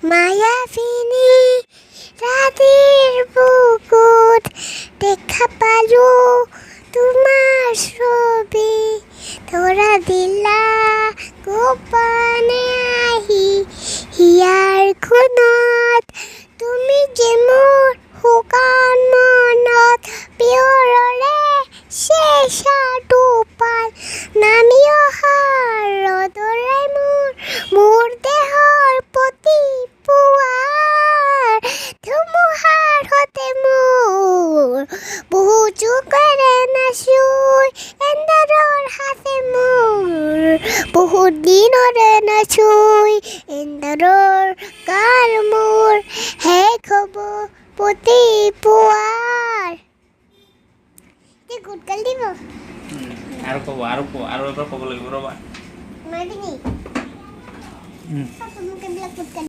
মায়াবিনী ৰাতিৰ বুকুত দেখা পালোঁ তোমাৰ ছবি ধৰা দিলা গোপনে আহি হিয়াৰ খুনত তুমি যে মোৰ শুকান মনত পিয়ৰৰে চেঁচাটো পাল নামি অহা ৰ'দৰে মোৰ দেহৰ প্ৰতি পুৱাৰ ধুমুহাৰ সতে মোৰ বহু যুগৰে নাচুই এন্ধাৰৰ হাতে মোৰ বহুত দিনৰে নাচুই এন্ধাৰৰ গাৰ মোৰ শেষ হ'ব প্ৰতি পুৱাৰ গুটকাল দিব আৰু ক'ব আৰু এবাৰ ক'ব লাগিব ৰ'বা মাৰিবি নি? মোক এইবিলাক গুটকাল